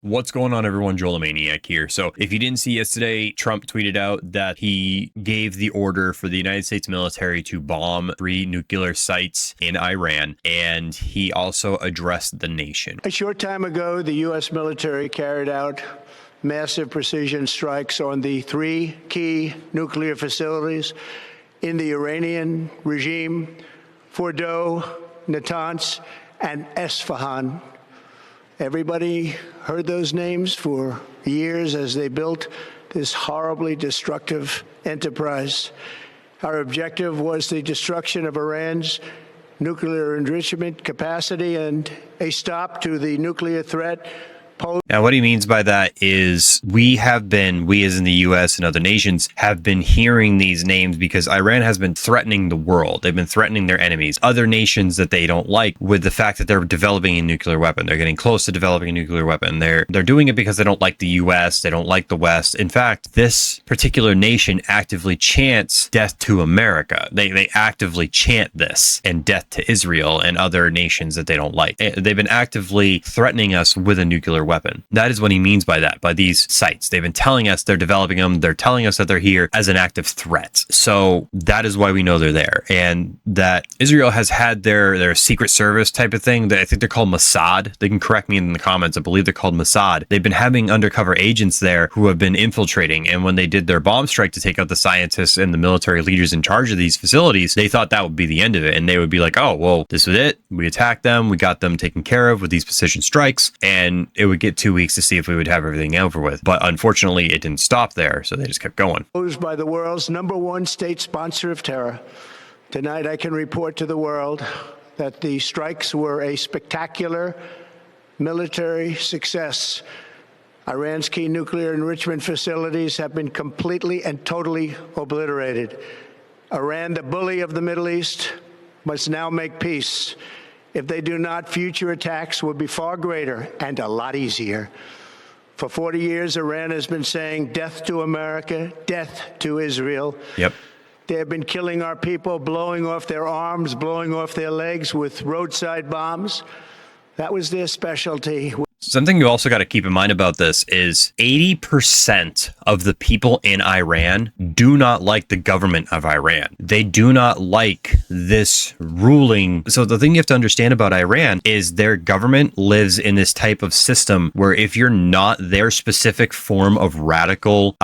What's going on, everyone? Joel Maniac here. So if you didn't see yesterday, Trump tweeted out that he gave the order for the United States military to bomb 3 nuclear sites in Iran, and he also addressed the nation. A short time ago, the U.S. military carried out massive precision strikes on the 3 key nuclear facilities in the Iranian regime: Fordow, Natanz, and Esfahan. Everybody heard those names for years as they built this horribly destructive enterprise. Our objective was the destruction of Iran's nuclear enrichment capacity and a stop to the nuclear threat. Now, what he means by that is we as in the U.S. and other nations, have been hearing these names because Iran has been threatening the world. They've been threatening their enemies, other nations that they don't like, with the fact that they're developing a nuclear weapon. They're getting close to developing a nuclear weapon. They're doing it because they don't like the U.S. They don't like the West. In fact, this particular nation actively chants death to America. They actively chant this, and death to Israel and other nations that they don't like. They've been actively threatening us with a nuclear weapon. That is what he means by that, by these sites. They've been telling us they're developing them. They're telling us that they're here as an active threat. So that is why we know they're there. And that Israel has had their secret service type of thing. I think they're called Mossad. They can correct me in the comments. I believe they're called Mossad. They've been having undercover agents there who have been infiltrating. And when they did their bomb strike to take out the scientists and the military leaders in charge of these facilities, they thought that would be the end of it. And they would be like, oh, well, this was it. We attacked them. We got them taken care of with these precision strikes. And it would get 2 weeks to see if we would have everything over with. But unfortunately, it didn't stop there, so they just kept going. By the world's #1 state sponsor of terror. Tonight, I can report to the world that the strikes were a spectacular military success. Iran's key nuclear enrichment facilities have been completely and totally obliterated. Iran, the bully of the Middle East, must now make peace. If they do not, future attacks will be far greater and a lot easier. For 40 years, Iran has been saying death to America, death to Israel. Yep. They have been killing our people, blowing off their arms, blowing off their legs with roadside bombs. That was their specialty. Something you also got to keep in mind about this is 80% of the people in Iran do not like the government of Iran. They do not like this ruling. So the thing you have to understand about Iran is their government lives in this type of system where if you're not their specific form of radical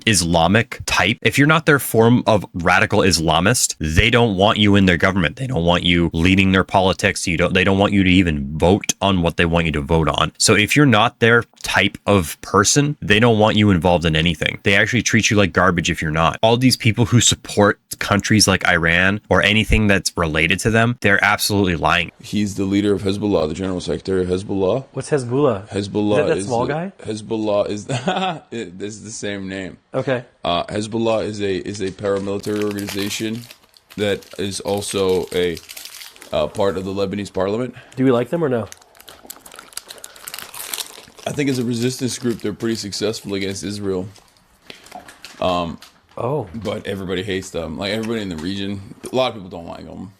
Islamic type, if you're not their form of radical Islamist, they don't want you in their government. They don't want you leading their politics. They don't want you to even vote on what they want you to vote on. So if you're not their type of person, they don't want you involved in anything. They actually treat you like garbage if you're not. All these people who support countries like Iran or anything that's related to them, they're absolutely lying. He's the leader of Hezbollah, the general secretary of Hezbollah. What's Hezbollah? Hezbollah is that small guy? Hezbollah is this is the same name. Okay. Hezbollah is a paramilitary organization that is also a part of the Lebanese parliament. Do we like them or no? I think as a resistance group, they're pretty successful against Israel. But everybody hates them. Like everybody in the region, a lot of people don't like them.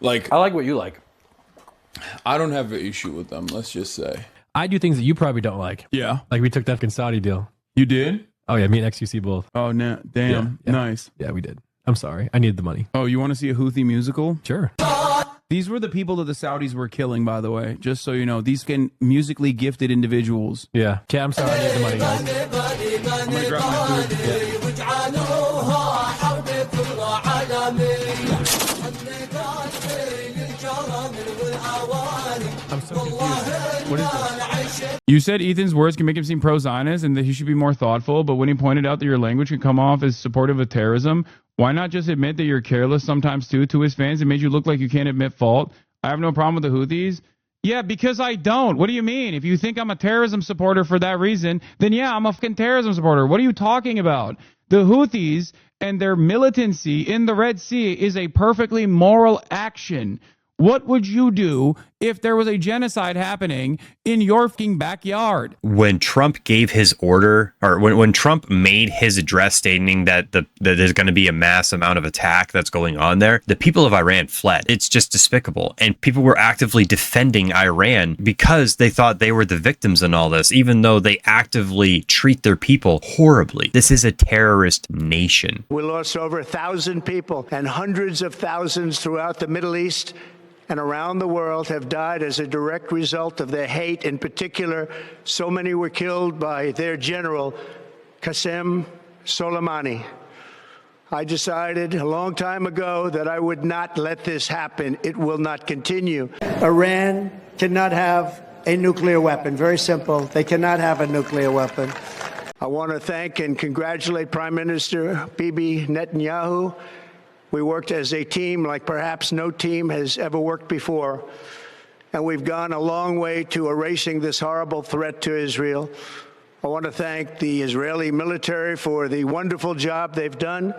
Like I like what you like. I don't have an issue with them. Let's just say I do things that you probably don't like. Yeah. Like we took that fucking Saudi deal. You did? Oh yeah, me and XUC both. Oh, no. Damn. Yeah. Nice. Yeah, we did. I'm sorry. I needed the money. Oh, you want to see a Houthi musical? Sure. These were the people that the Saudis were killing, by the way. Just so you know, these musically gifted individuals. Yeah. Okay, I'm sorry. I needed the money, guys. I'm gonna grab my food. I'm so confused. What is this? You said Ethan's words can make him seem pro-Zionist and that he should be more thoughtful, but when he pointed out that your language can come off as supportive of terrorism, why not just admit that you're careless sometimes too to his fans? It made you look like you can't admit fault. I have no problem with the Houthis. Yeah, because I don't. What do you mean? If you think I'm a terrorism supporter for that reason, then yeah, I'm a fucking terrorism supporter. What are you talking about? The Houthis and their militancy in the Red Sea is a perfectly moral action. What would you do if there was a genocide happening in your fucking backyard. When Trump gave his order, or when Trump made his address stating that there's going to be a mass amount of attack that's going on there, the people of Iran fled. It's just despicable. And people were actively defending Iran because they thought they were the victims in all this, even though they actively treat their people horribly. This is a terrorist nation. We lost over 1,000 people, and hundreds of thousands throughout the Middle East and around the world have died as a direct result of their hate. In particular, so many were killed by their general, Qasem Soleimani. I decided a long time ago that I would not let this happen. It will not continue. Iran cannot have a nuclear weapon. Very simple. They cannot have a nuclear weapon. I want to thank and congratulate Prime Minister Bibi Netanyahu. We worked as a team like perhaps no team has ever worked before. And we've gone a long way to erasing this horrible threat to Israel. I want to thank the Israeli military for the wonderful job they've done.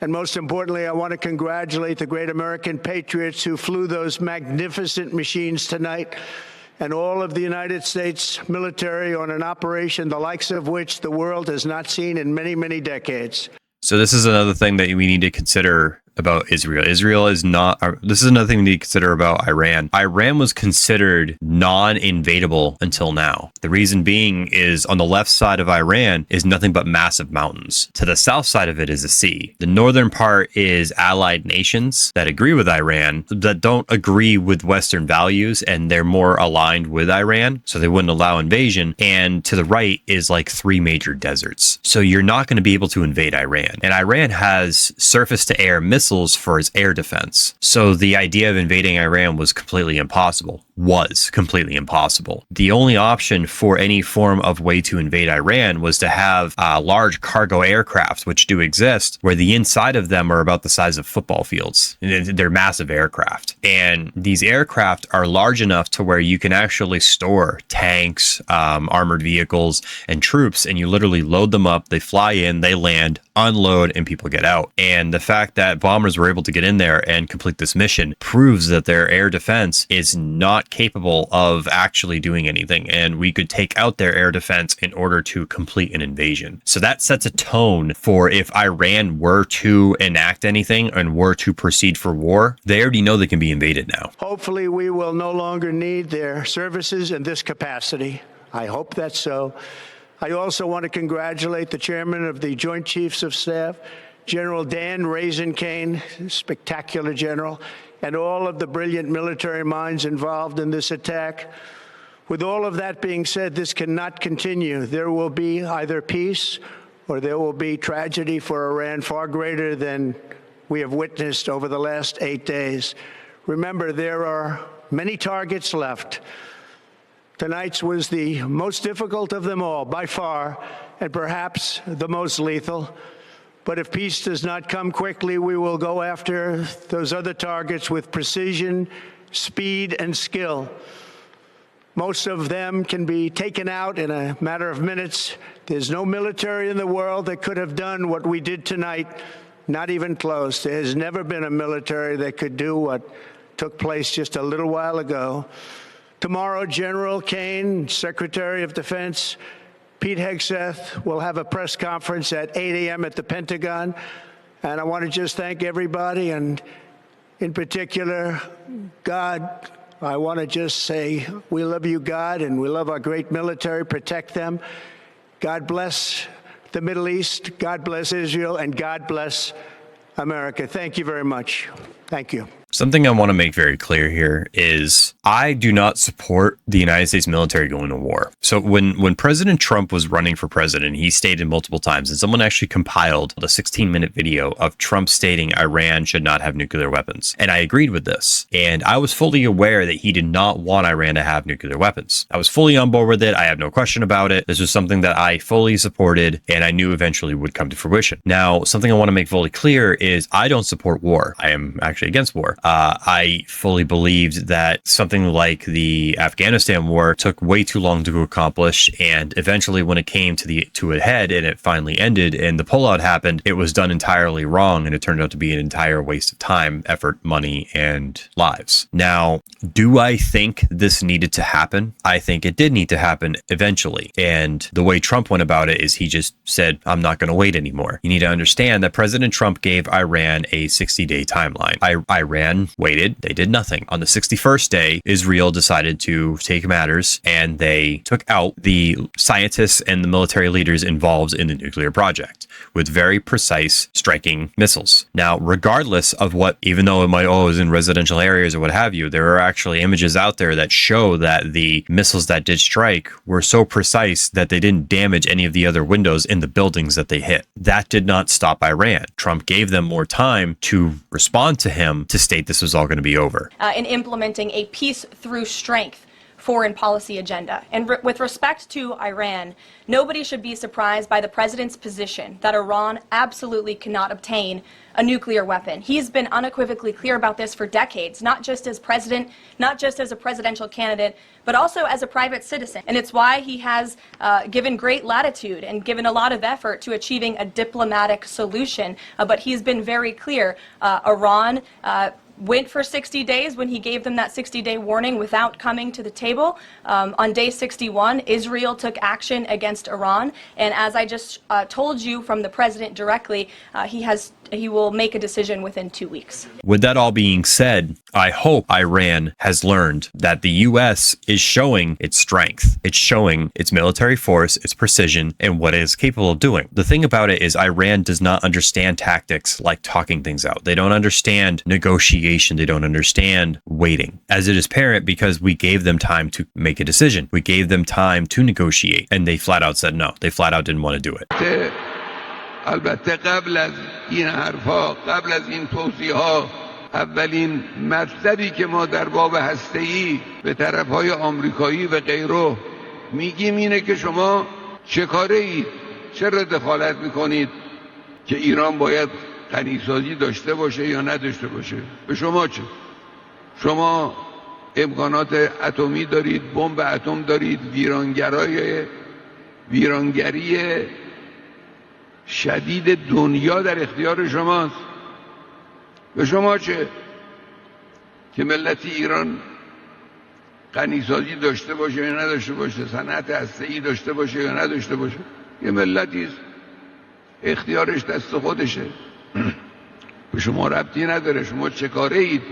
And most importantly, I want to congratulate the great American patriots who flew those magnificent machines tonight, and all of the United States military on an operation the likes of which the world has not seen in many, many decades. So this is another thing that we need to consider about Israel. Israel is not, this is another thing we need to consider about Iran. Iran was considered non-invadable until now. The reason being is on the left side of Iran is nothing but massive mountains. To the south side of it is a sea. The northern part is allied nations that agree with Iran, that don't agree with Western values, and they're more aligned with Iran, so they wouldn't allow invasion. And to the right is like 3 major deserts. So you're not going to be able to invade Iran. And Iran has surface-to-air missiles for its air defense. So the idea of invading Iran was completely impossible. The only option for any form of way to invade Iran was to have large cargo aircraft, which do exist, where the inside of them are about the size of football fields. They're massive aircraft. And these aircraft are large enough to where you can actually store tanks, armored vehicles, and troops, and you literally load them up, they fly in, they land, unload, and people get out. And the fact that bombers were able to get in there and complete this mission proves that their air defense is not capable of actually doing anything, and we could take out their air defense in order to complete an invasion. So that sets a tone for if Iran were to enact anything and were to proceed for war, they already know they can be invaded now. Hopefully we will no longer need their services in this capacity. I hope that's so. I also want to congratulate the chairman of the Joint Chiefs of Staff, General Dan Raisin Kane, spectacular general, and all of the brilliant military minds involved in this attack. With all of that being said, this cannot continue. There will be either peace or there will be tragedy for Iran far greater than we have witnessed over the last 8 days. Remember, there are many targets left. Tonight's was the most difficult of them all, by far, and perhaps the most lethal. But if peace does not come quickly, we will go after those other targets with precision, speed, and skill. Most of them can be taken out in a matter of minutes. There's no military in the world that could have done what we did tonight, not even close. There has never been a military that could do what took place just a little while ago. Tomorrow, General Kane, Secretary of Defense, Pete Hegseth will have a press conference at 8 a.m. at the Pentagon. And I want to just thank everybody, and in particular, God. I want to just say we love you, God, and we love our great military. Protect them. God bless the Middle East. God bless Israel, and God bless America. Thank you very much. Thank you. Something I want to make very clear here is I do not support the United States military going to war. So when President Trump was running for president, he stated multiple times, and someone actually compiled a 16-minute video of Trump stating Iran should not have nuclear weapons. And I agreed with this. And I was fully aware that he did not want Iran to have nuclear weapons. I was fully on board with it. I have no question about it. This was something that I fully supported and I knew eventually would come to fruition. Now, something I want to make fully clear is I don't support war. I am actually actually against war. I fully believed that something like the Afghanistan war took way too long to accomplish, and eventually when it came to a head and it finally ended and the pullout happened, it was done entirely wrong, and it turned out to be an entire waste of time, effort, money, and lives. Now, do I think this needed to happen? I think it did need to happen eventually. And the way Trump went about it is he just said, I'm not going to wait anymore. You need to understand that President Trump gave Iran a 60-day timeline. Iran waited. They did nothing. On the 61st day, Israel decided to take matters, and they took out the scientists and the military leaders involved in the nuclear project with very precise striking missiles. Now, regardless of what, even though it might always in residential areas or what have you, there are actually images out there that show that the missiles that did strike were so precise that they didn't damage any of the other windows in the buildings that they hit. That did not stop Iran. Trump gave them more time to respond to him to state this was all going to be over. In implementing a peace through strength foreign policy agenda. And with respect to Iran, nobody should be surprised by the president's position that Iran absolutely cannot obtain a nuclear weapon. He's been unequivocally clear about this for decades, not just as president, not just as a presidential candidate, but also as a private citizen. And it's why he has given great latitude and given a lot of effort to achieving a diplomatic solution. But he's been very clear. Iran went for 60 days when he gave them that 60-day warning without coming to the table. On day 61, Israel took action against Iran. And as I just told you from the president directly, he will make a decision within 2 weeks. With that all being said, I hope Iran has learned that the U.S. is showing its strength. It's showing its military force, its precision, and what it is capable of doing. The thing about it is Iran does not understand tactics like talking things out. They don't understand negotiation. They don't understand waiting. As it is apparent, because we gave them time to make a decision. We gave them time to negotiate, and they flat out said no. They flat out didn't want to do it. البته قبل از این حرفا، قبل از این توصیه‌ها، اولین مطلبی که ما در باب هسته‌ای به طرف‌های آمریکایی و غیره میگیم اینه که شما چه کاره اید؟ چرا دخالت میکنید که ایران باید غنیسازی داشته باشه یا نداشته باشه؟ به شما چه؟ شما امکانات اتمی دارید، بمب اتم دارید، ویرانگری شدید دنیا در اختیار شماست. به شما چه که ملت ایران غنیسازی داشته باشه یا نداشته باشه، صنعت هسته‌ای داشته باشه یا نداشته باشه؟ یه ملتی است، اختیارش دست خودشه. به شما ربطی نداره. شما چه کاره اید؟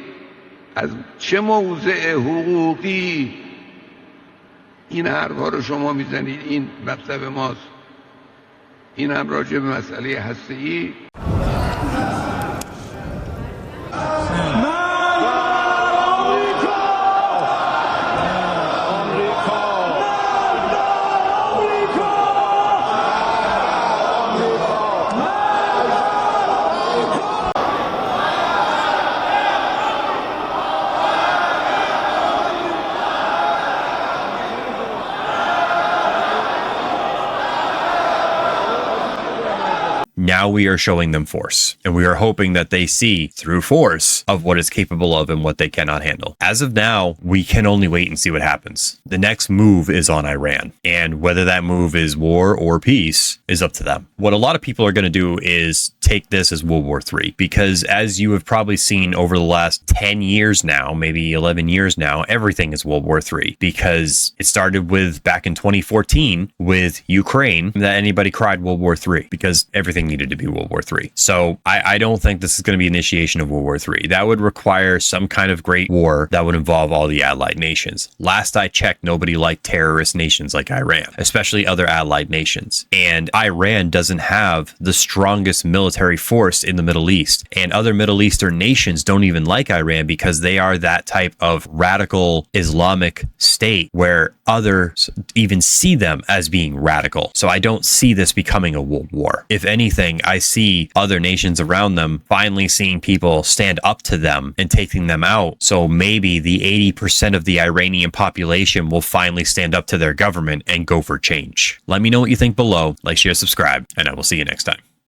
از چه موضع حقوقی این حرفا رو شما میزنید؟ این مطلب ماست. این هم راجع به مسئله هسته‌ای. Now we are showing them force, and we are hoping that they see through force of what it's capable of and what they cannot handle. As of now, we can only wait and see what happens. The next move is on Iran, and whether that move is war or peace is up to them. What a lot of people are going to do is take this as World War III, because as you have probably seen over the last 10 years now, maybe 11 years now, everything is World War III, because it started with back in 2014 with Ukraine that anybody cried World War III because everything needed to be World War III. So I don't think this is going to be initiation of World War III. That would require some kind of great war that would involve all the allied nations. Last I checked, nobody liked terrorist nations like Iran, especially other allied nations. And Iran doesn't have the strongest military force in the Middle East. And other Middle Eastern nations don't even like Iran because they are that type of radical Islamic state where others even see them as being radical. So I don't see this becoming a world war. If anything, I see other nations around them finally seeing people stand up to them and taking them out. So maybe the 80% of the Iranian population will finally stand up to their government and go for change. Let me know what you think below. Like, share, subscribe, and I will see you next time.